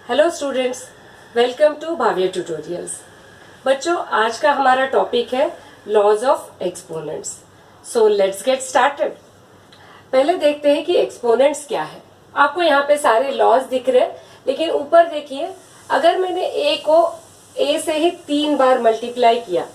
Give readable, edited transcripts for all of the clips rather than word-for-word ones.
Hello students, welcome to Bhaviya tutorials. बच्चों, आज का हमारा टॉपिक है laws of exponents. So let's get started. पहले देखते हैं कि एक्सपोनेंट्स क्या है। आपको यहाँ पे सारे लॉज दिख रहे हैं, लेकिन ऊपर देखिए, अगर मैंने a को a से ही 3 बार मल्टीप्लाई किया,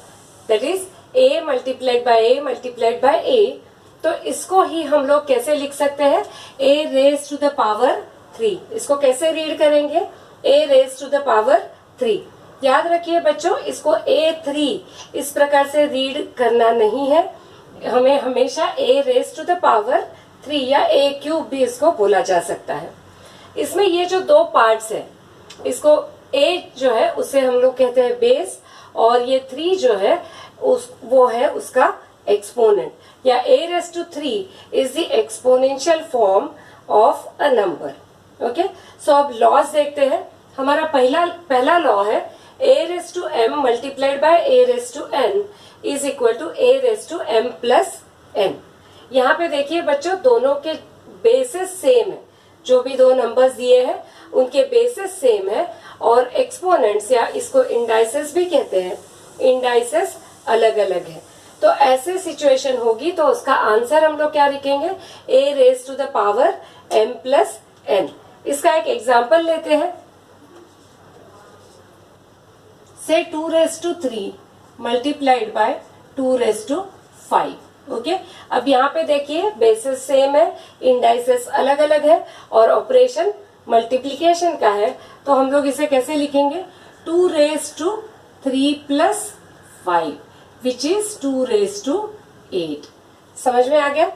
that is a multiplied by a multiplied by a, तो इसको ही हम लोग कैसे लिख सकते हैं? a raise to the power 3। इसको कैसे रीड करेंगे? a raise to the power 3। याद रखिए बच्चों, इसको a3 इस प्रकार से रीड करना नहीं है, हमें हमेशा a raise to the power 3 या a क्यूब भी इसको बोला जा सकता है। इसमें ये जो दो पार्ट्स है, इसको a जो है उसे हम लोग कहते हैं बेस, और ये 3 जो है वो है उसका एक्सपोनेंट, या a raise to 3 is the exponential form of a number. Okay, so अब लॉज देखते हैं। हमारा पहला लॉ है a raise to m multiplied by a raise to n is equal to a raise to m plus n। यहाँ पे देखिए बच्चों, दोनों के बेसिस सेम है, जो भी दो नंबर्स दिए हैं उनके बेसिस सेम है, और एक्सपोनेंट्स या इसको इंडाइसेस भी कहते हैं, इंडाइसेस अलग अलग है। तो ऐसे सिचुएशन होगी तो उसका आंसर हम लोग क्या लिखेंगे? a raise to the power m plus n। इसका एक एग्जाम्पल लेते हैं। Say 2 raise to 3 multiplied by 2 raise to 5। Okay, अब यहाँ पे देखिए बेसिस सेम है, इंडाइसेस अलग अलग है, और ऑपरेशन मल्टीप्लीकेशन का है, तो हम लोग इसे कैसे लिखेंगे? 2 raise to 3 plus 5 which is 2 raise to 8। समझ में आ गया?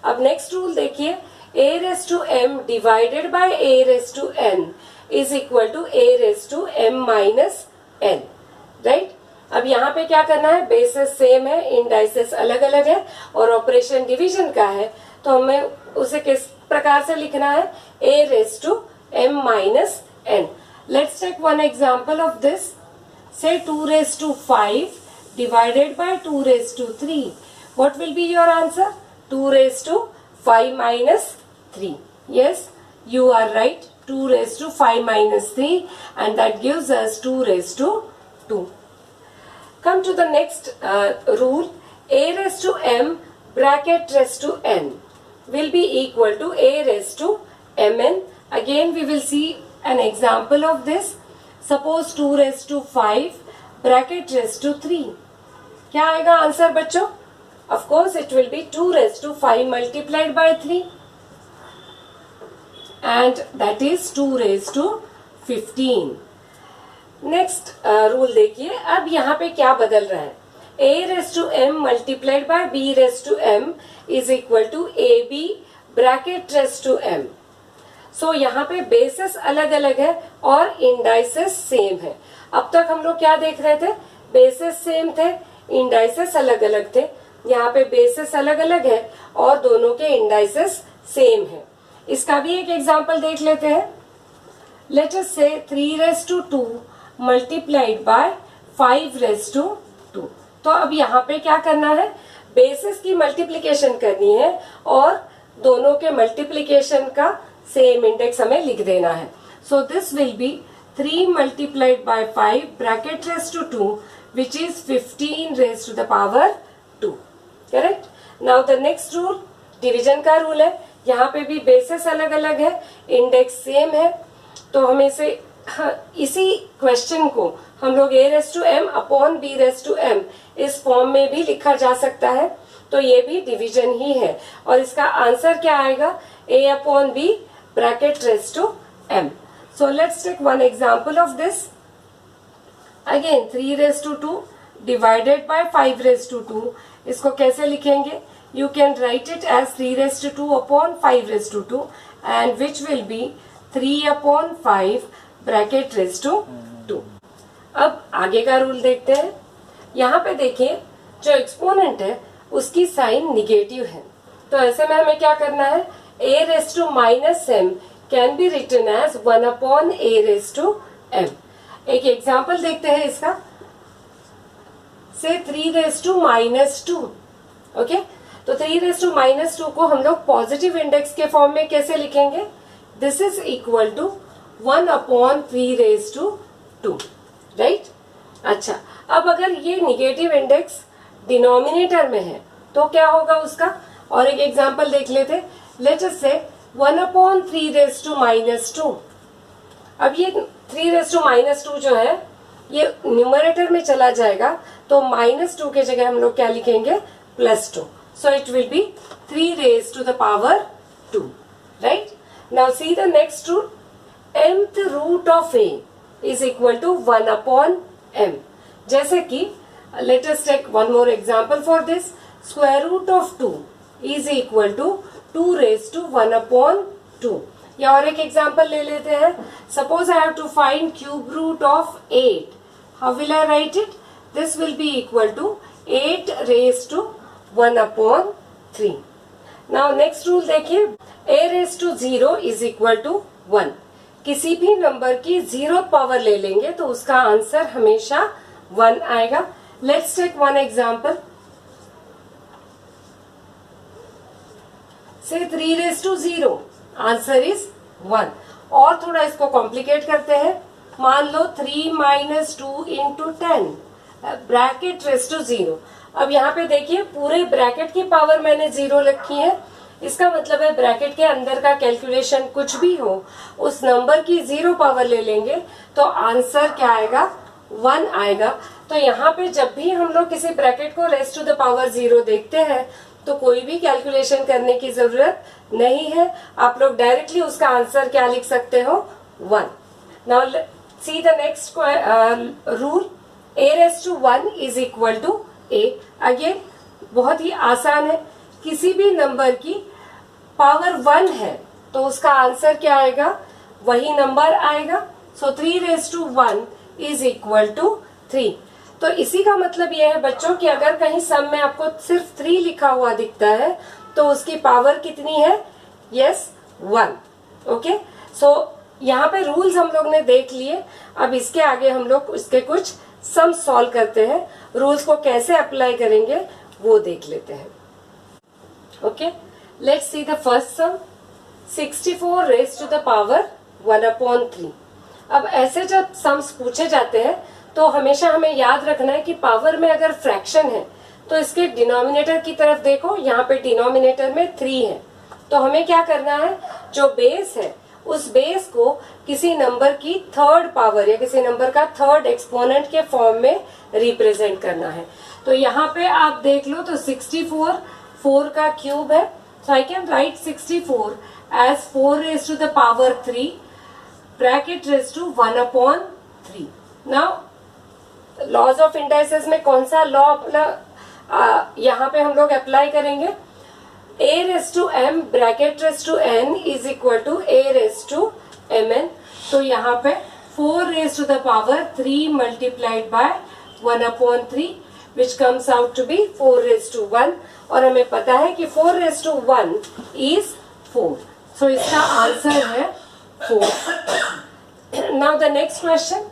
अब नेक्स्ट रूल देखिए, a raise to m divided by a raise to n is equal to a raise to m minus n। Right, अब यहाँ पे क्या करना है? बेसिस सेम है, इंडाइसेस अलग अलग है, और ऑपरेशन डिवीजन का है, तो हमें उसे किस प्रकार से लिखना है? a raise to m minus n। Let's take one example of this. Say 2 raise to 5 divided by 2 raised to 3. What will be your answer? 2 raised to 5 minus 3. Yes, you are right. 2 raised to 5 minus 3, and that gives us 2 raised to 2. Come to the next rule. A raised to m bracket raised to n will be equal to a raised to mn. Again we will see an example of this. Suppose 2 raised to 5 bracket raised to 3. क्या आएगा answer बच्चों? Of course it will be 2 raise to 5 multiplied by 3, and that is 2 raise to 15। Next rule देखिए, अब यहाँ पे क्या बदल रहा है? a raise to m multiplied by b raise to m is equal to ab bracket raise to m। सो यहाँ पे बेसिस अलग अलग है और इंडाइसेस सेम है। अब तक हम लोग क्या देख रहे थे? बेसिस सेम थे, इंडाइसेस अलग अलग थे। यहाँ पे बेसिस अलग अलग है और दोनों के इंडाइसेस सेम है। इसका भी एक एग्जांपल देख लेते हैं। Late us say 3 raise to 2 multiplied by 5 raise to 2। तो अब यहाँ पे क्या करना है? बेसिस की मल्टीप्लीकेशन करनी है और दोनों के मल्टीप्लीकेशन का सेम इंडेक्स हमें लिख देना है। So this will B 3 multiplied by 5 bracket raised to 2 which is 15 raised to the power 2. Correct? Now the next rule, division का रूल है। यहाँ पे भी बेसिस अलग अलग है, इंडेक्स सेम है, तो हमें इसी क्वेश्चन को हम लोग a raise to m upon b raise to m इस फॉर्म में भी लिखा जा सकता है। तो ये भी डिवीजन ही है, और इसका आंसर क्या आएगा? a upon b bracket raise to m। So let's take one example of this. Again 3 raised to 2 divided by 5 raised to 2. इसको कैसे लिखेंगे? You can write it as 3 raised to 2 upon 5 raised to 2, and which will be 3 upon 5 bracket raised to 2. अब आगे का rule देखते हैं। यहाँ पे देखिए, जो एक्सपोनेंट है उसकी साइन निगेटिव है, तो ऐसे में हमें क्या करना है? a raised to minus m can be written as 1 upon a raised to m. एक एग्जाम्पल देखते हैं इसका। से 3 raised to minus 2। ओके, तो 3 raised to minus 2 को हम लोग पॉजिटिव इंडेक्स के फॉर्म में कैसे लिखेंगे? This is equal to 1/3/2, right. अच्छा, अब अगर ये निगेटिव इंडेक्स डिनोमिनेटर में है तो क्या होगा उसका, और एक एग्जांपल देख लेते। लेट अस से 1/3/-2। अब ये 3/-2 जो है ये न्यूमरेटर में चला जाएगा, तो -2 के जगह हम लोग क्या लिखेंगे, +2। So it will be 3/2, right. Now see the next rule, mth root of a is equal to 1/m। जैसे कि let us take one more example for this, square root of 2 is equal to 2/1/2। या और एक example ले लेते हैं, suppose I have to find cube root of 8। How will I write it, this will be equal to 8/1/3। Now next rule देखिए, a⁻0 is equal to 1। किसी भी number की 0th पावर ले लेंगे तो उसका आंसर हमेशा 1 आएगा। लेट्स टेक वन एग्जांपल, से 3/0, आंसर इज 1। और थोड़ा इसको कॉम्प्लिकेट करते हैं, मान लो 3 - 2 × 10 ब्रैकेट रेज़ टू 0। अब यहाँ पे देखिए पूरे ब्रैकेट की पावर मैंने 0 रखी है, इसका मतलब है ब्रैकेट के अंदर का कैलकुलेशन कुछ भी हो, उस नंबर की 0 पावर ले लेंगे तो आंसर क्या आएगा, 1 आएगा। तो यहाँ पे जब भी हम लोग किसी ब्रैकेट को रेज़ टू द पावर 0 देखते हैं तो कोई भी कैलकुलेशन करने की जरूरत नहीं है, आप लोग डायरेक्टली उसका आंसर क्या लिख सकते हो, 1। Now see the next rule, a⁻1 is equal to a। Again बहुत ही आसान है, किसी भी नंबर की पावर 1 है तो उसका आंसर क्या आएगा, वही नंबर आएगा। सो 3/1 इज इक्वल टू 3। तो इसी का मतलब यह है बच्चों कि अगर कहीं सम में आपको सिर्फ 3 लिखा हुआ दिखता है तो उसकी पावर कितनी है, यस 1। ओके, सो यहाँ पे रूल्स हम लोग ने देख लिए। अब इसके आगे हम लोग इसके कुछ सम सॉल्व करते हैं, रूल्स को कैसे अप्लाई करेंगे वो देख लेते हैं। Okay, let's see the first sum, 64⁻1/3। अब ऐसे जब सम्स पूछे जाते हैं तो हमेशा हमें याद रखना है कि पावर में अगर फ्रैक्शन है तो इसके डिनोमिनेटर की तरफ देखो, यहाँ पे डिनोमिनेटर में 3 है, तो हमें क्या करना है, जो बेस है उस बेस को किसी नंबर की 3rd पावर या किसी नंबर का 3rd एक्सपोनेंट के फॉर्म में रिप्रेजेंट करना है। तो यहाँ पे आप देख लो तो 64 4 का क्यूब है, so I can write 64 as 4⁻³ bracket raise to 1/3। Now laws of indices में कौन सा लॉ अपना यहाँ पे हम लोग अप्लाई करेंगे, a⁻m bracket raise to n is equal to a⁻mn। तो यहाँ पे 4⁻³ multiplied by 1/3 which comes out to be 4⁻1। और हमें पता है कि 4⁻1 इज 4, सो इसका आंसर है 4। Now the next question,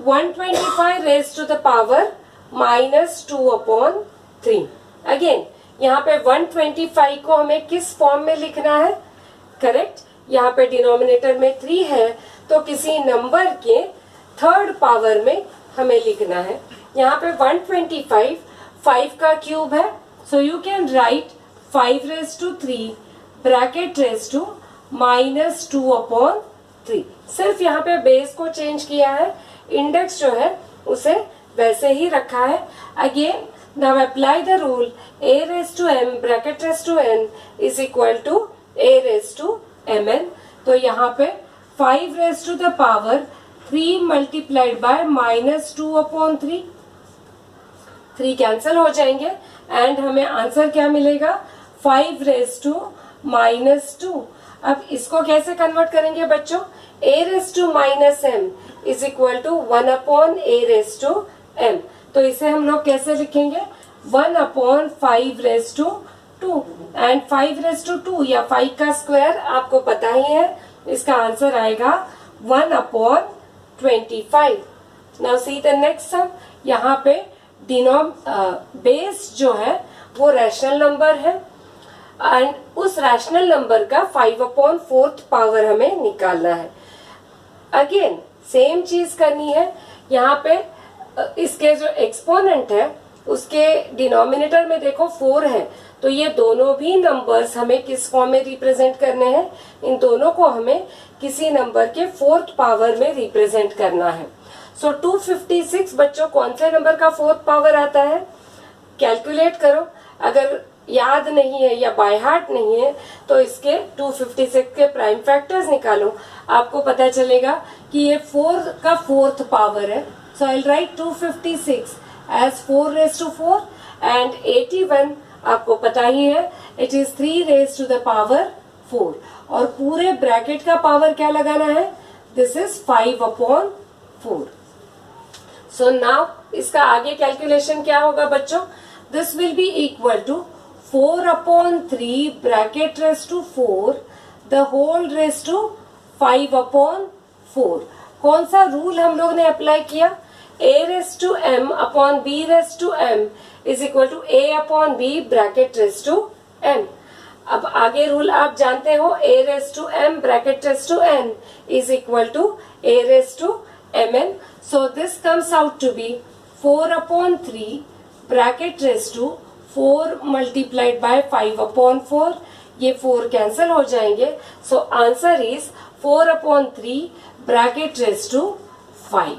125⁻⁻2/3। Again यहाँ पे 125 को हमें किस फॉर्म में लिखना है, करेक्ट, यहाँ पे डिनोमिनेटर में 3 है तो किसी नंबर के 3rd पावर में हमें लिखना है। यहाँ पे 125 5 का क्यूब है, so you can write 5⁻³ bracket raise to -2/3। सिर्फ यहाँ पे बेस को चेंज किया है, इंडेक्स जो है उसे वैसे ही रखा है। Again now apply the rule, a⁻m bracket raise to n is equal to a⁻mn। तो यहाँ पे 5⁻³ मल्टीप्लाइड बाय -2/3, 3 कैंसिल हो जाएंगे एंड हमें आंसर क्या मिलेगा, 5⁻2। अब इसको कैसे कन्वर्ट करेंगे बच्चों, a⁻m is equal to 1/a⁻m। तो इसे हम लोग कैसे लिखेंगे, 1/5⁻2 एंड 5⁻2 या 5 का स्क्वायर आपको पता ही है, इसका आंसर आएगा 1/25। नाउ सी द नेक्स्ट सम, यहाँ पे बेस जो है वो रैशनल नंबर है एंड उस रैशनल नंबर का 5/4 पावर हमें निकालना है। अगेन सेम चीज करनी है। यहाँ पे इसके जो एक्सपोनेंट है उसके डिनोमिनेटर में देखो 4 है, तो ये दोनों भी नंबर्स हमें किस फॉर्म में रिप्रेजेंट करने हैं, इन दोनों को हमें किसी नंबर के 4th पावर में रिप्रेजेंट करना है। सो 256 बच्चों कौन से नंबर का 4th पावर आता है, कैलकुलेट करो। अगर याद नहीं है या बाय हार्ट नहीं है तो इसके 256 के प्राइम फैक्टर्स निकालो, आपको पता चलेगा कि ये 4 का 4th पावर है। So I will write 256 as 4 raised to 4 and 81 आपको पता ही है it is 3 raised to the power 4, और पूरे ब्रैकेट का पावर क्या लगाना है, दिस इज 5/4। सो नाउ इसका आगे कैलकुलेशन क्या होगा बच्चों, this will be equal to 4/3 bracket raise to 4 the whole raise to 5/4। कौन सा रूल हम लोग ने अप्लाई किया, a raise to m upon b raise to m is equal to a upon b bracket raise to n। अब आगे rule आप जानते हो, a raise to m bracket raise to n is equal to a raise to mn। So this comes out to be 4/3 bracket raise to 4 multiplied by 5/4। ये 4 cancel हो जाएंगे, so answer is 4/3 bracket raise to 5।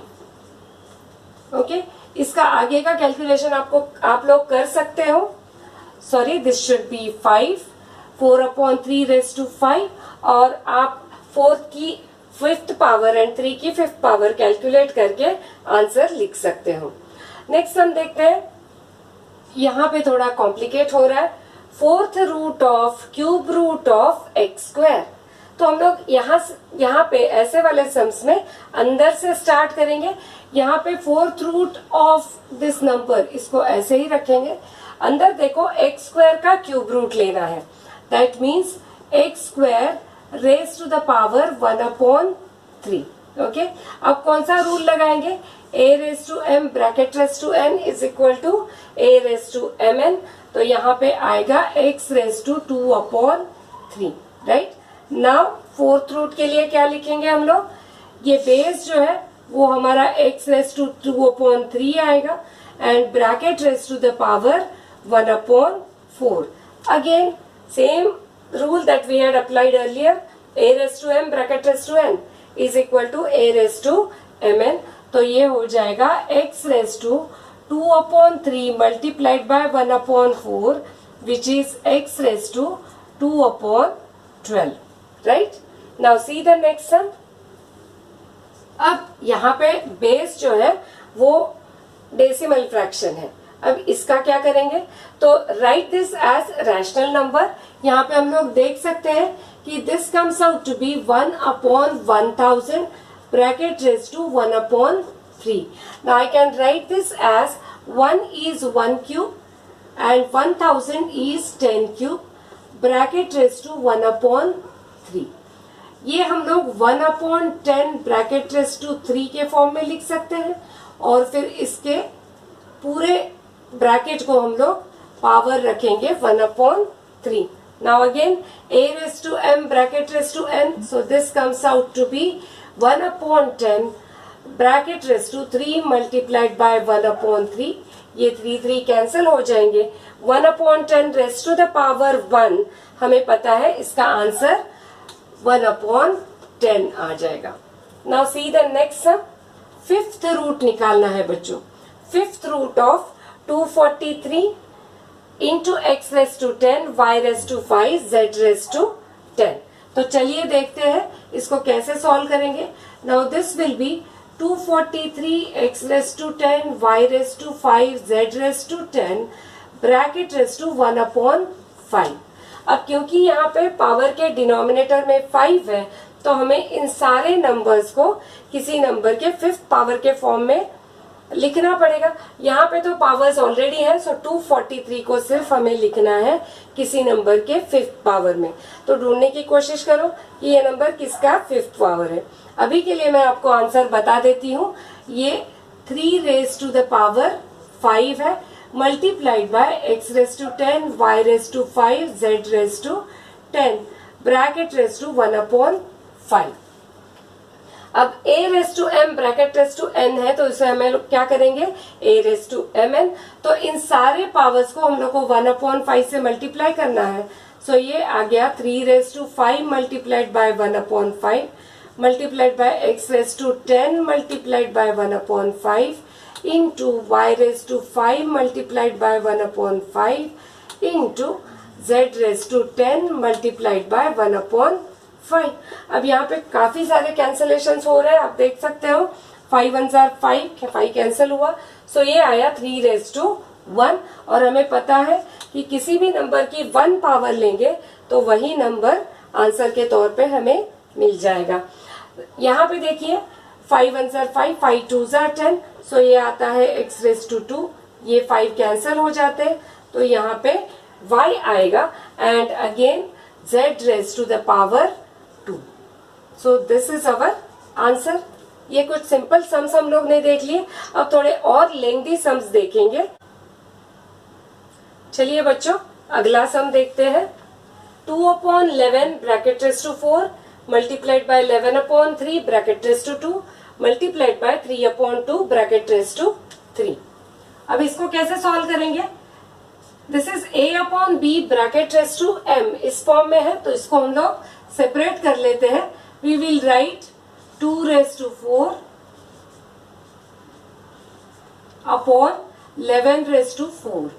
Okay, इसका आगे का calculation आप लोग कर सकते हो। Sorry, this should be 4/3 raise to 5, और आप 4 की 5th पावर एंड 3 की 5th पावर कैलकुलेट करके आंसर लिख सकते हो। नेक्स्ट हम देखते हैं, यहाँ पे थोड़ा कॉम्प्लिकेट हो रहा है, 4th root of cube root of x square. तो हम लोग यहाँ पे ऐसे वाले सम्स में अंदर से स्टार्ट करेंगे। यहाँ पे 4th root of this number इसको ऐसे ही रखेंगे। अंदर देखो x स्क्वायर का क्यूब रूट लेना है, that means x square raise to the power 1/3। Okay, अब कौन सा रूल लगाएंगे, a raise to m bracket raise to n is equal to a raise to mn। तो यहाँ पे आएगा x raise to 2/3। Right, now 4th root के लिए क्या लिखेंगे हम लोग, ये बेस जो है वो हमारा x रेज टू 2/3 आएगा and bracket raise to the power 1/4। Again same rule that we had applied earlier, a raised to m bracket raised to n is equal to a raised to mn। तो ये हो जाएगा x raised to 2/3 multiplied by 1/4 which is x raised to 2/12। right, now see the next sum। अब यहाँ पे base जो है वो डेसिमल फ्रैक्शन है। अब इसका क्या करेंगे, तो write this as rational number. यहाँ पे हम लोग देख सकते हैं कि this comes out to be 1/1000 bracket raise to 1/3। Now I can write this as 1 is 1 cube and 1000 is 10 cube bracket raise to 1/3। ये हम लोग 1/10 ब्रैकेट रेज टू 3 के फॉर्म में लिख सकते हैं, और फिर इसके पूरे ब्रैकेट को हम लोग पावर रखेंगे 1/3। Now again a raised to m bracket raised to n, so this comes out to be 1/10 bracket raised to 3 multiplied by 1/3। ये 3 कैंसिल हो जाएंगे, 1/10 raised to the power 1 हमें पता है इसका आंसर 1/10 आ जाएगा। Now see the next sum, 5th root निकालना है बच्चों। 5th root of 243 into x raise to 10 y raise to 5 z raise to 10। तो चलिए देखते हैं इसको कैसे सॉल्व करेंगे। Now this will be 243 x raise to 10 y raise to 5 z raise to 10 bracket raise to 1/5। अब क्योंकि यहाँ पे पावर के डिनोमिनेटर में 5 है, तो हमें इन सारे नंबर्स को किसी नंबर के 5th पावर के फॉर्म में लिखना पड़ेगा। यहाँ पे तो पावर्स ऑलरेडी है, सो 243 को सिर्फ हमें लिखना है किसी नंबर के 5th पावर में। तो ढूंढने की कोशिश करो कि ये नंबर किसका 5th पावर है। अभी के लिए मैं आपको आंसर बता देती हूँ, ये 3 रेज टू द पावर 5 है multiplied by x raise to 10 y raise to 5 z raise to 10 bracket raise to 1/5। अब a raise to m bracket raise to n है, तो इसे हमें लोग क्या करेंगे, a रेस टू mn। तो इन सारे पावर्स को हम लोग को 1/5 से मल्टीप्लाई करना है। सो ये आ गया 3 raise to 5 multiplied by 1/5 multiplied by x raise to 10 multiplied by 1/5 into y raise to 5 multiplied by 1/5 into z raise to 10 multiplied by 1/5। अब यहाँ पे काफी सारे कैंसलेशंस हो रहे हैं, आप देख सकते हो। 5 1 जार 5 कैंसिल हुआ। सो ये आया 3 रेस टू 1। और हमें पता है कि किसी भी नंबर की 1 पावर लेंगे तो वही नंबर आंसर के तौर पे हमें मिल जाएगा। यहाँ पे देखिए 5 1 जार 5 2 जार 10। सो ये आता है x रेस टू 2। ये 5 कैंसिल हो जाते हैं, तो यहाँ पे y आएगा and again z raise to the power 2। So this is our answer. ये कुछ सिंपल सम्स हम लोग ने देख लिए। अब थोड़े और लेंथी सम्स देखेंगे। चलिए बच्चों, अगला सम देखते हैं। 2/11 bracket raise to 4 multiplied by 11/3 bracket raise to 2 multiplied by 3/2 bracket raise to 3। अब इसको कैसे सॉल्व करेंगे? This is a/b bracket raise to m इस फॉर्म में है, तो इसको हम लोग सेपरेट कर लेते हैं। We will write 2 raise to 4 upon 11 raise to 4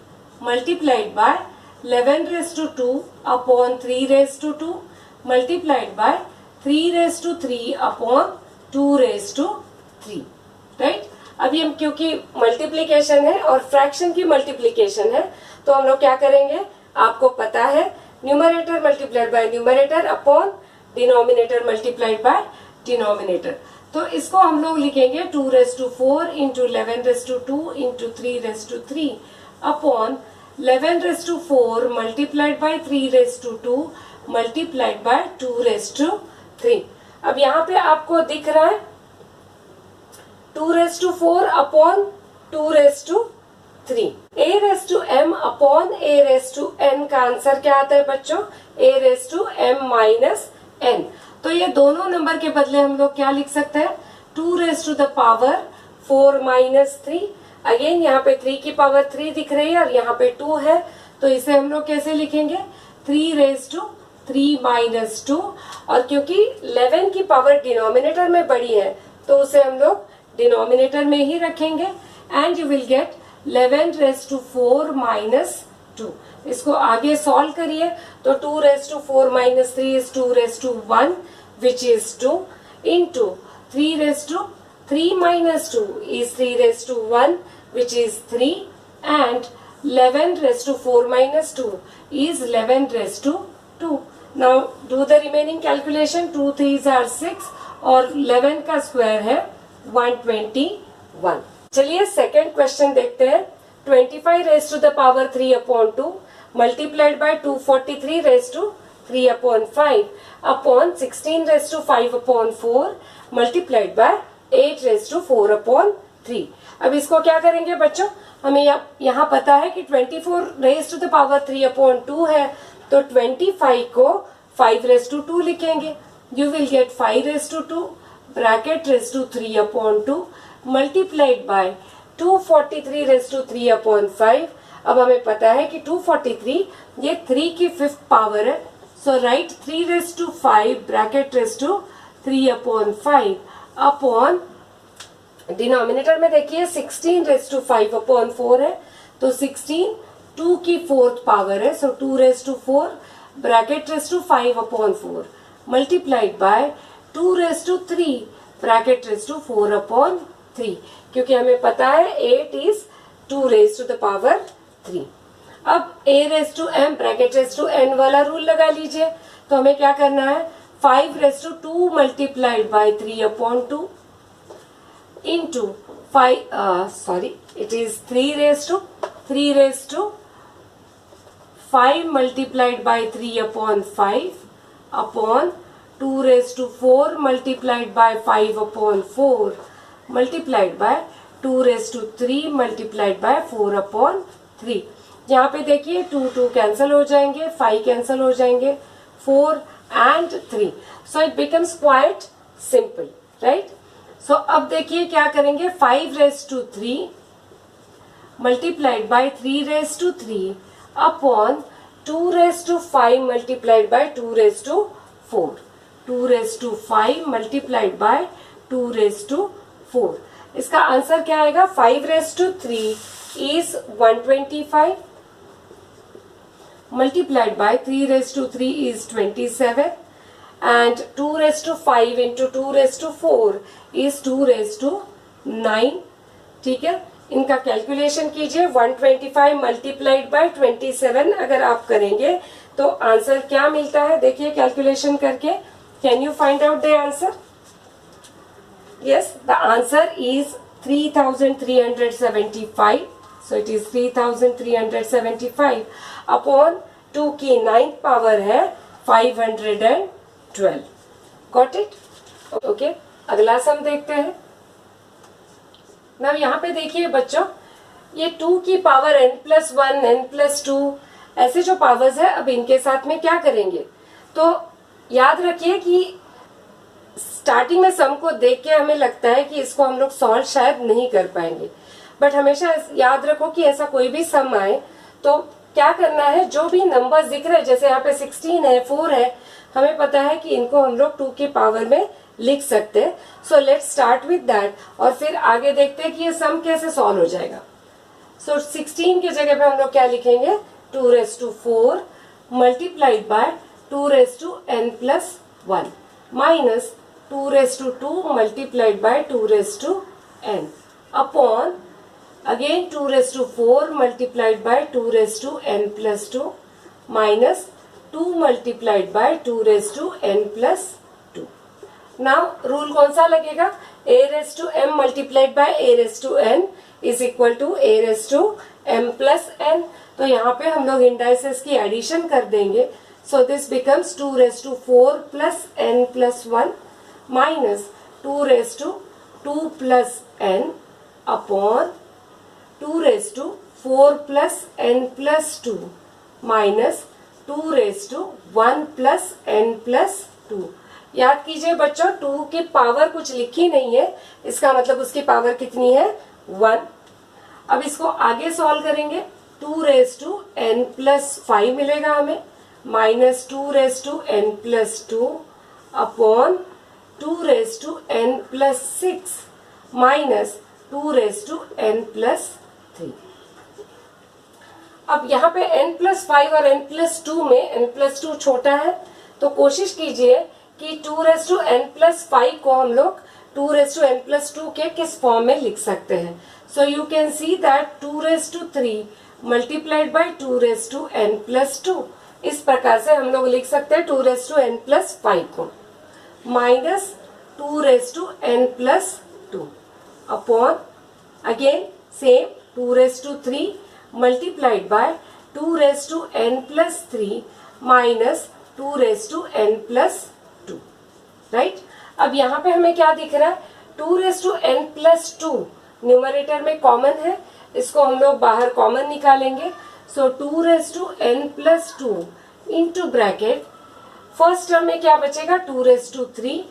multiplied by 11 raise to 2 upon 3 raise to 2 multiplied by 3 raise to 3 upon 2 raise to 3। Right, अभी हम क्योंकि मल्टीप्लीकेशन है और फ्रैक्शन की मल्टीप्लीकेशन है, तो हम लोग क्या करेंगे, आपको पता है numerator multiplied by numerator upon denominator multiplied by denominator. तो इसको हम लोग लिखेंगे 2 raise to 4 into 11 raise to 2 into 3 raise to 3 upon 11 raise to 4 multiplied by 3 raise to 2 multiplied by 2 raise to 3। अब यहाँ पे आपको दिख रहा है 2 raise to 4 upon 2 raise to 3। a raise to m upon a raise to n का answer क्या आता है बच्चों? a raise to m minus n। तो ये दोनों नंबर के बदले हम लोग क्या लिख सकते हैं? 2 raise to the power 4 minus 3। Again यहाँ पे 3 की पावर 3 दिख रही है और यहाँ पे 2 है, तो इसे हम लोग कैसे लिखेंगे? 3 रेस टू 3 माइनस 2। और क्योंकि 11 की पावर डिनोमिनेटर में बड़ी है, तो उसे हम लोग डिनोमिनेटर में ही रखेंगे and you will get 11 raise to 4 minus 2। इसको आगे सॉल्व करिए तो 2 raise to 4 minus 3 is 2 raise to 1 which is 2 into 3 raise to 3 minus 2 is 3 raised to 1 which is 3 and 11 raised to 4 minus 2 is 11 raised to 2. Now do the remaining calculation. 2 3s are 6 और 11 का square है 121। चलिए second question देखते हैं। 25 raised to the power 3/2 multiplied by 243 raised to 3/5 upon 16 raised to 5/4 multiplied by 8 race to 4/3। अब इसको क्या करेंगे बच्चों? हमें यहाँ पता है कि 24 रेस टू द पावर 3/2 है, तो 25 को 5 रेस टू 2 लिखेंगे। You will get 5 raise to 2 bracket raise to 3/2 multiplied by 243 raise to 3/5। अब हमें पता है कि 243 ये 3 की 5th पावर है, so write 3 raise to 5 bracket raise to 3/5 upon denominator में देखिए 16 रेस टू 5/4 है, तो 16 2 की 4th पावर है, so 2 raise to 4 bracket raise to 5/4 multiplied by 2 raise to 3 bracket raise to 4/3, क्योंकि हमें पता है 8 is 2 raise to the power 3। अब a raise to m bracket raise to n वाला रूल लगा लीजिए, तो हमें क्या करना है? 5 raise to 2 multiplied by 3/2 into 3 raise to 5 multiplied by 3/5 upon 2 raise to 4 multiplied by 5/4 multiplied by 2 raise to 3 multiplied by 4/3। यहाँ पे देखिए 2 2 कैंसिल हो जाएंगे, 5 कैंसिल हो जाएंगे, 4 and 3. So it becomes quite simple, right. So अब देखिए क्या करेंगे, 5⁻³ multiplied by 3⁻³ upon 2�5 multiplied by 2�4, 2�5 multiplied by 2�4। इसका आंसर क्या आएगा, 5⁻³ is 125 multiplied by 3⁻³ is 27 and 2�5 into 2�4 is 2�9। ठीक है, इनका कैलकुलेशन कीजिए। 125 मल्टीप्लाइड बाय 27 अगर आप करेंगे तो आंसर क्या मिलता है, देखिए कैलकुलेशन करके। Can you find out the answer? Yes, the answer is 3375। So it is 3375 upon 2 की 9th पावर है 512। Got it? ओके, अगला सम देखते हैं। नाउ यहाँ पे देखिए बच्चों, ये 2 की पावर n+1 n+2 ऐसे जो पावर्स है, अब इनके साथ में क्या करेंगे, तो याद रखिए कि स्टार्टिंग में सम को देख के हमें लगता है कि इसको हम लोग सॉल्व शायद नहीं कर पाएंगे, बट हमेशा याद रखो कि ऐसा कोई भी सम आए तो क्या करना है, जो भी नंबर दिख रहे हैं, जैसे यहाँ पे 16 है, 4 है, हमें पता है कि इनको हम लोग 2 की पावर में लिख सकते हैं। So let's start with that और फिर आगे देखते हैं कि ये सम कैसे सॉल्व हो जाएगा। सो 16 की जगह पे हम लोग क्या लिखेंगे, 2⁴ multiplied by 2⁻n+1 minus 2⁻² multiplied by 2⁻n upon again 2⁴ multiplied by 2⁻n+2 minus 2 multiplied by 2⁻n+2। now rule कौन सा लगेगा, a⁻m multiplied by a⁻n is equal to a⁻m+n। तो यहाँ पे हम लोग इंडाइसेस की एडिशन कर देंगे। so this becomes 2⁴ plus n+1 minus 2⁻² plus n upon 2⁴ plus n+2 minus 2⁻1 plus n+2। याद कीजिए बच्चों, 2 की पावर कुछ लिखी नहीं है, इसका मतलब उसकी पावर कितनी है, 1। अब इसको आगे सॉल्व करेंगे, 2⁻n+5 मिलेगा हमें minus 2⁻n+2 upon 2⁻n+6 minus 2⁻n+3। अब यहाँ पे n+5 और n+2 में n+2 छोटा है, तो कोशिश कीजिए कि 2⁻n+5 को हम लोग 2⁻n+2 के किस फॉर्म में लिख सकते हैं। सो you can see that 2⁻3 multiplied by 2⁻n+2, इस प्रकार से हम लोग लिख सकते हैं 2⁻n+5 को minus 2⁻n+2 upon again same 2⁻3 multiplied by 2⁻n+3 minus 2⁻n+2। Right, अब यहाँ पे हमें क्या दिख रहा है, 2⁻n+2 न्यूमरेटर में कॉमन है, इसको हम लोग बाहर कॉमन निकालेंगे। सो 2⁻n+2 into bracket first term में क्या बचेगा, 2⁻3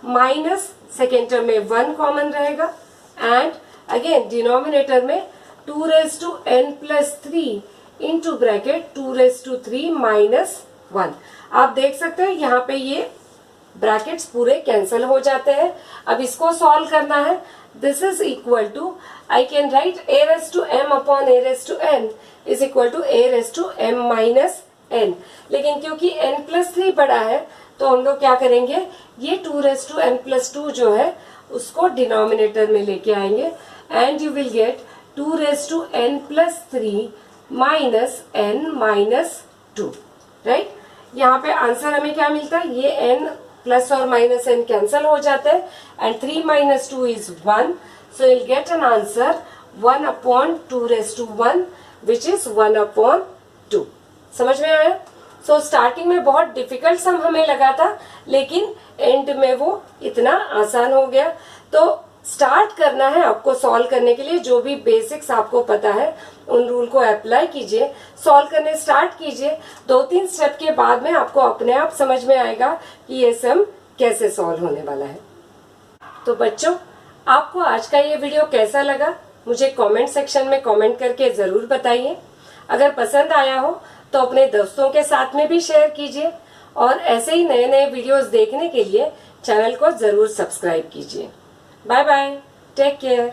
माइनस सेकेंड टर्म में 1 कॉमन रहेगा एंड अगेन डिनोमिनेटर में 2⁻n+3 इंटू ब्रैकेट 2⁻3 माइनस 1। आप देख सकते हैं यहाँ पे ये ब्रैकेट्स पूरे कैंसिल हो जाते हैं। अब इसको सॉल्व करना है, this is equal to, I can write a⁻m upon a⁻n is equal to a⁻m minus n, लेकिन क्योंकि n+3 बड़ा है तो हम लोग क्या करेंगे, ये 2⁻n+2 जो है उसको डिनोमिनेटर में लेके आएंगे and you will gate 2⁻n+3 minus n minus 2। Right, यहाँ पे आंसर हमें क्या मिलता है, ये n प्लस और माइनस n कैंसिल हो जाते हैं and 3 minus 2 is 1, so will get an answer 1/2⁻1 which is 1/2। समझ में आया? सो स्टार्टिंग में बहुत डिफिकल्ट सम हमें लगा था, लेकिन एंड में वो इतना आसान हो गया। तो स्टार्ट करना है आपको सॉल्व करने के लिए, जो भी बेसिक्स आपको पता है उन रूल को अप्लाई कीजिए, सॉल्व करने स्टार्ट कीजिए। 2-3 स्टेप के बाद में आपको अपने आप समझ में आएगा कि ये सम कैसे सॉल्व होने वाला है। तो बच्चों, आपको आज का ये वीडियो कैसा लगा मुझे कमेंट सेक्शन में कमेंट करके जरूर बताइए। अगर पसंद आया हो तो अपने दोस्तों के साथ में भी शेयर कीजिए और ऐसे ही नए नए वीडियोस देखने के लिए चैनल को जरूर सब्सक्राइब कीजिए। Bye bye, take care.